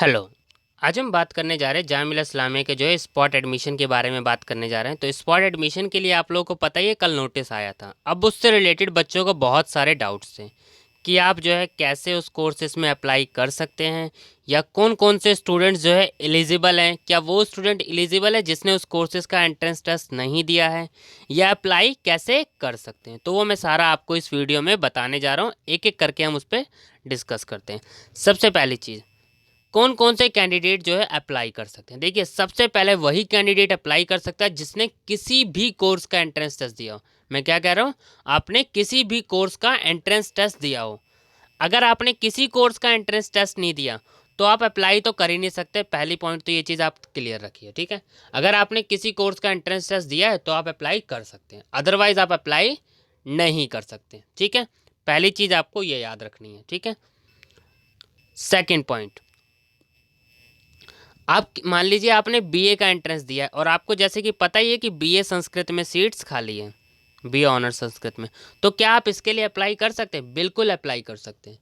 Hello. आज हम बात करने जा रहे हैं जामिया इस्लामिया के जो है स्पॉट एडमिशन के बारे में बात करने जा रहे हैं। तो स्पॉट एडमिशन के लिए आप लोगों को पता ही है, कल नोटिस आया था। अब उससे रिलेटेड बच्चों को बहुत सारे डाउट्स थे कि आप जो है कैसे उस कोर्सेज में अप्लाई कर सकते हैं, या कौन कौन से स्टूडेंट्स जो है एलिजिबल हैं। क्या वो स्टूडेंट एलिजिबल है जिसने उस कोर्सेज का एंट्रेंस टेस्ट नहीं दिया है, या अप्लाई कैसे कर सकते हैं। तो वो मैं सारा आपको इस वीडियो में बताने जा रहा हूँ, एक एक करके हम उस पर डिस्कस करते हैं। सबसे पहली चीज़, कौन कौन से कैंडिडेट जो है अप्लाई कर सकते हैं। देखिए, सबसे पहले वही कैंडिडेट अप्लाई कर सकता है जिसने किसी भी कोर्स का एंट्रेंस टेस्ट दिया हो। मैं क्या कह रहा हूँ, आपने किसी भी कोर्स का एंट्रेंस टेस्ट दिया हो। अगर आपने किसी कोर्स का एंट्रेंस टेस्ट नहीं दिया तो आप अप्लाई तो कर ही नहीं सकते। पहली पॉइंट तो ये चीज़ आप क्लियर रखिए, ठीक है। अगर आपने किसी कोर्स का एंट्रेंस टेस्ट दिया है तो आप अप्लाई कर सकते हैं, अदरवाइज आप अप्लाई नहीं कर सकते, ठीक है। पहली चीज़ आपको ये याद रखनी है, ठीक है। सेकेंड पॉइंट, आप मान लीजिए आपने बीए का एंट्रेंस दिया है और आपको जैसे कि पता ही है कि बीए संस्कृत में सीट्स खाली हैं, बीए ऑनर्स संस्कृत में। तो क्या आप इसके लिए अप्लाई कर सकते हैं? बिल्कुल अप्लाई कर सकते हैं।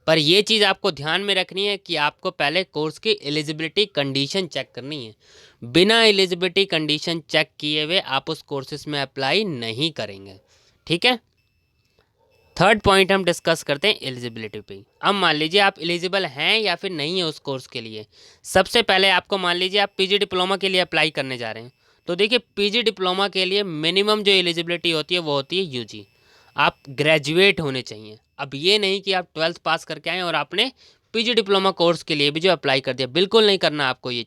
पर ये चीज़ आपको ध्यान में रखनी है कि आपको पहले कोर्स की एलिजिबिलिटी कंडीशन चेक करनी है। बिना एलिजिबिलिटी कंडीशन चेक किए हुए आप उस कोर्सेज में अप्लाई नहीं करेंगे, ठीक है। थर्ड पॉइंट हम डिस्कस करते हैं एलिजिबिलिटी पे। अब मान लीजिए आप एलिजिबल हैं या फिर नहीं है उस कोर्स के लिए। सबसे पहले आपको मान लीजिए आप पीजी डिप्लोमा के लिए अप्लाई करने जा रहे हैं। तो देखिए, पीजी डिप्लोमा के लिए मिनिमम जो एलिजिबिलिटी होती है वो होती है यूजी। आप ग्रेजुएट होने चाहिए। अब ये नहीं कि आप 12th पास करके आए और आपने पीजी डिप्लोमा कोर्स के लिए भी जो अप्लाई कर दिया, बिल्कुल नहीं करना आपको ये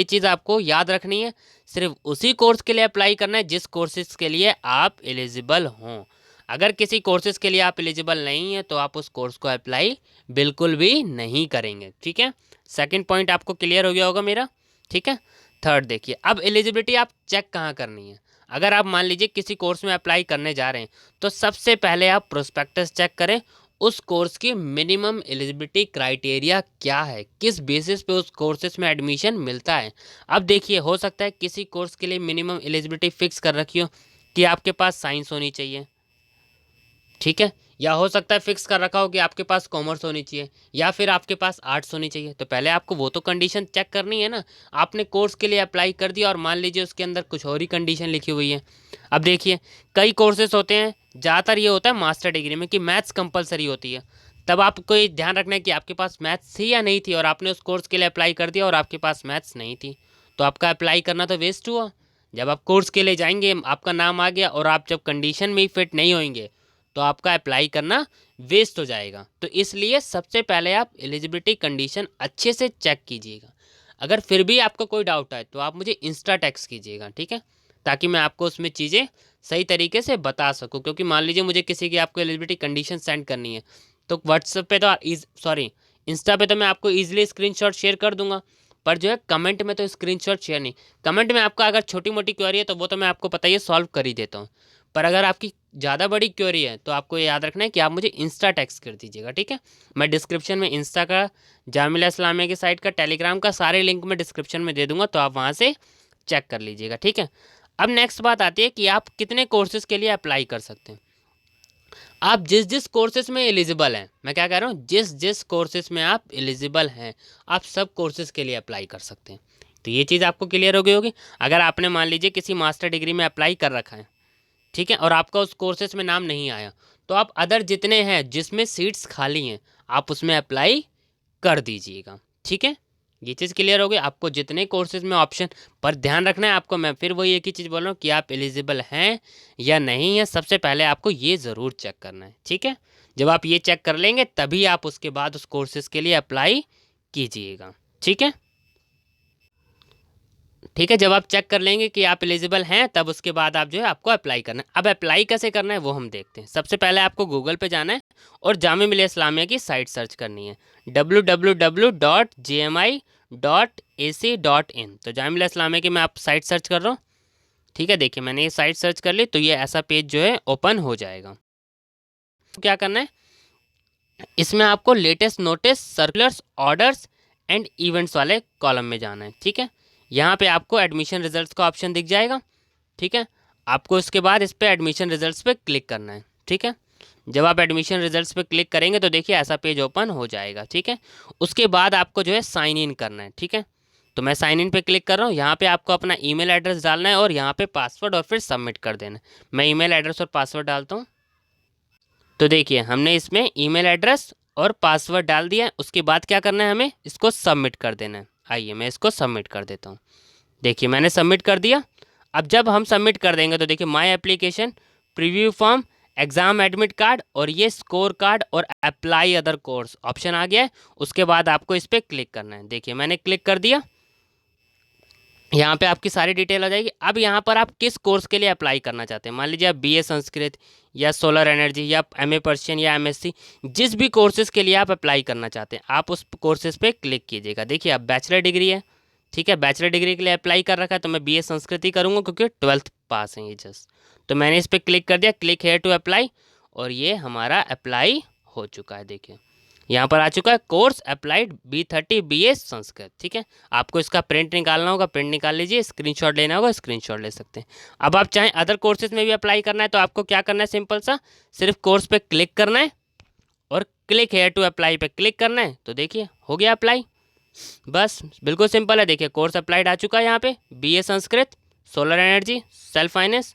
चीज़ आपको याद रखनी है। सिर्फ उसी कोर्स के लिए अप्लाई करना है जिस कोर्सेज के लिए आप एलिजिबल हों। अगर किसी कोर्सेज के लिए आप एलिजिबल नहीं है तो आप उस कोर्स को अप्लाई बिल्कुल भी नहीं करेंगे, ठीक है। सेकंड पॉइंट आपको क्लियर हो गया होगा मेरा, ठीक है। थर्ड देखिए, अब एलिजिबिलिटी आप चेक कहाँ करनी है। अगर आप मान लीजिए किसी कोर्स में अप्लाई करने जा रहे हैं तो सबसे पहले आप प्रोस्पेक्टस चेक करें। उस कोर्स की मिनिमम एलिजिबिलिटी क्राइटेरिया क्या है, किस बेसिस पे उस कोर्सेज में एडमिशन मिलता है। अब देखिए, हो सकता है किसी कोर्स के लिए मिनिमम एलिजिबिलिटी फिक्स कर रखी हो कि आपके पास साइंस होनी चाहिए, ठीक है। या हो सकता है फिक्स कर रखा हो कि आपके पास कॉमर्स होनी चाहिए या फिर आपके पास आर्ट्स होनी चाहिए। तो पहले आपको वो तो कंडीशन चेक करनी है ना। आपने कोर्स के लिए अप्लाई कर दिया और मान लीजिए उसके अंदर कुछ और ही कंडीशन लिखी हुई है। अब देखिए, कई कोर्सेज होते हैं, ज़्यादातर ये होता है मास्टर डिग्री में कि मैथ्स कंपलसरी होती है। तब आपको ये ध्यान रखना है कि आपके पास मैथ्स थी या नहीं थी, और आपने उस कोर्स के लिए अप्लाई कर दिया और आपके पास मैथ्स नहीं थी, तो आपका अप्लाई करना तो वेस्ट हुआ। जब आप कोर्स के लिए जाएंगे, आपका नाम आ गया और आप जब कंडीशन में ही फिट नहीं होंगे तो आपका अप्लाई करना वेस्ट हो जाएगा। तो इसलिए सबसे पहले आप एलिजिबिलिटी कंडीशन अच्छे से चेक कीजिएगा। अगर फिर भी आपको कोई डाउट आए तो आप मुझे इंस्टा टेक्स्ट कीजिएगा, ठीक है, ताकि मैं आपको उसमें चीज़ें सही तरीके से बता सकूं। क्योंकि मान लीजिए मुझे किसी की आपको एलिजिबिलिटी कंडीशन सेंड करनी है तो व्हाट्सएप पे तो सॉरी इंस्टा पे तो मैं आपको ईजिली स्क्रीनशॉट शेयर कर दूंगा, पर जो है कमेंट में तो स्क्रीनशॉट शेयर नहीं। कमेंट में आपका अगर छोटी मोटी क्वेरी है तो वो तो मैं आपको पता ही सॉल्व कर ही देता हूँ। पर अगर आपकी ज़्यादा बड़ी क्वेरी है तो आपको ये याद रखना है कि आप मुझे इंस्टा टेक्स्ट कर दीजिएगा, ठीक है। मैं डिस्क्रिप्शन में इंस्टा का, जामिया इस्लामिया की साइट का, टेलीग्राम का सारे लिंक मैं डिस्क्रिप्शन में दे दूंगा, तो आप वहाँ से चेक कर लीजिएगा, ठीक है। अब नेक्स्ट बात आती है कि आप कितने कोर्सेज़ के लिए अप्लाई कर सकते हैं। आप जिस जिस कोर्सेज में एलिजिबल हैं, मैं क्या कह रहा हूँ, जिस जिस कोर्सेज में आप एलिजिबल हैं आप सब कोर्सेज के लिए अप्लाई कर सकते हैं। तो ये चीज़ आपको क्लियर हो गई होगी। अगर आपने मान लीजिए किसी मास्टर डिग्री में अप्लाई कर रखा है, ठीक है, और आपका उस कोर्सेज में नाम नहीं आया, तो आप अदर जितने हैं जिसमें सीट्स खाली हैं आप उसमें अप्लाई कर दीजिएगा, ठीक है। ये चीज़ क्लियर हो गई। आपको जितने कोर्सेज में ऑप्शन, पर ध्यान रखना है आपको, मैं फिर वही एक ही चीज़ बोल रहा हूँ कि आप एलिजिबल हैं या नहीं है, सबसे पहले आपको ये ज़रूर चेक करना है, ठीक है। जब आप ये चेक कर लेंगे तभी आप उसके बाद उस कोर्सेज के लिए अप्लाई कीजिएगा, ठीक है। ठीक है, जब आप चेक कर लेंगे कि आप एलिजिबल हैं तब उसके बाद आप जो है आपको अप्लाई करना है। अब अप्लाई कैसे करना है वो हम देखते हैं। सबसे पहले आपको गूगल पे जाना है और जामिया मिलिया इस्लामिया की साइट सर्च करनी है, www.jmi.ac.in। तो जामिया मिलिया इस्लामिया की मैं आप साइट सर्च कर रहा हूँ, ठीक है। देखिए, मैंने ये साइट सर्च कर ली तो ये ऐसा पेज जो है ओपन हो जाएगा। तो क्या करना है, इसमें आपको latest notice, circulars, orders and events वाले कॉलम में जाना है, ठीक है। यहाँ पे आपको एडमिशन रिजल्ट्स का ऑप्शन दिख जाएगा, ठीक है। आपको इसके बाद इस पर एडमिशन रिजल्ट्स पे क्लिक करना है, ठीक है। जब आप एडमिशन रिजल्ट्स पे क्लिक करेंगे तो देखिए ऐसा पेज ओपन हो जाएगा, ठीक है। उसके बाद आपको जो है साइन इन करना है, ठीक है। तो मैं साइन इन पे क्लिक कर रहा हूँ। यहाँ पे आपको अपना ईमेल एड्रेस डालना है और यहाँ पे पासवर्ड और फिर सबमिट कर देना है। मैं ईमेल एड्रेस और पासवर्ड डालता हूँ। तो देखिए हमने इसमें ईमेल एड्रेस और पासवर्ड डाल दिया है। उसके बाद क्या करना है, हमें इसको सबमिट कर देना है। आइए मैं इसको सबमिट कर देता हूँ। देखिए मैंने सबमिट कर दिया। अब जब हम सबमिट कर देंगे तो देखिए my application, preview form, exam admit card और ये स्कोर कार्ड और अप्लाई अदर कोर्स ऑप्शन आ गया है। उसके बाद आपको इस पर क्लिक करना है। देखिए मैंने क्लिक कर दिया। यहाँ पे आपकी सारी डिटेल आ जाएगी। अब यहाँ पर आप किस कोर्स के लिए अप्लाई करना चाहते हैं, मान लीजिए आप बीए संस्कृत या सोलर एनर्जी या एमए पर्शियन या एमएससी, जिस भी कोर्सेज़ के लिए आप अप्लाई करना चाहते हैं आप उस कोर्सेज़ पे क्लिक कीजिएगा। देखिए अब बैचलर डिग्री है, ठीक है, बैचलर डिग्री के लिए अप्लाई कर रखा है तो मैं बीए संस्कृत ही करूँगा क्योंकि 12th पास है ये जस्ट। तो मैंने इस पर क्लिक कर दिया, क्लिक हेयर टू अप्लाई, और ये हमारा अप्लाई हो चुका है। देखिए यहाँ पर आ चुका है course applied B30 BA Sanskrit, ठीक है। आपको इसका प्रिंट निकालना होगा, प्रिंट निकाल लीजिए, स्क्रीनशॉट लेना होगा, स्क्रीनशॉट ले सकते हैं। अब आप चाहें अदर कोर्सेज में भी अप्लाई करना है तो आपको क्या करना है, सिंपल सा सिर्फ कोर्स पे क्लिक करना है और क्लिक हेयर टू अप्लाई पे क्लिक करना है। तो देखिए हो गया अप्लाई, बस बिल्कुल सिंपल है। देखिए कोर्स अप्लाइड आ चुका है यहाँ पे, BA Sanskrit, solar energy, self finance,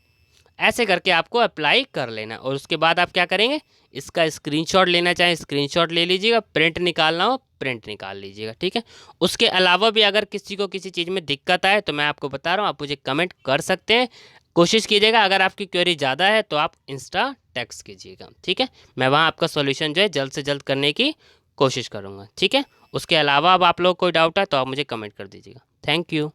ऐसे करके आपको अप्लाई कर लेना। और उसके बाद आप क्या करेंगे, इसका स्क्रीनशॉट लेना चाहें स्क्रीनशॉट ले लीजिएगा, प्रिंट निकालना हो प्रिंट निकाल लीजिएगा, ठीक है। उसके अलावा भी अगर किसी को किसी चीज़ में दिक्कत आए तो मैं आपको बता रहा हूँ, आप मुझे कमेंट कर सकते हैं। कोशिश कीजिएगा अगर आपकी क्वेरी ज़्यादा है तो आप इंस्टा टेक्स्ट कीजिएगा, ठीक है। मैं वहाँ आपका सॉल्यूशन जो है जल्द से जल्द करने की कोशिश करूँगा, ठीक है। उसके अलावा अब आप लोग कोई डाउट है तो आप मुझे कमेंट कर दीजिएगा। Thank you.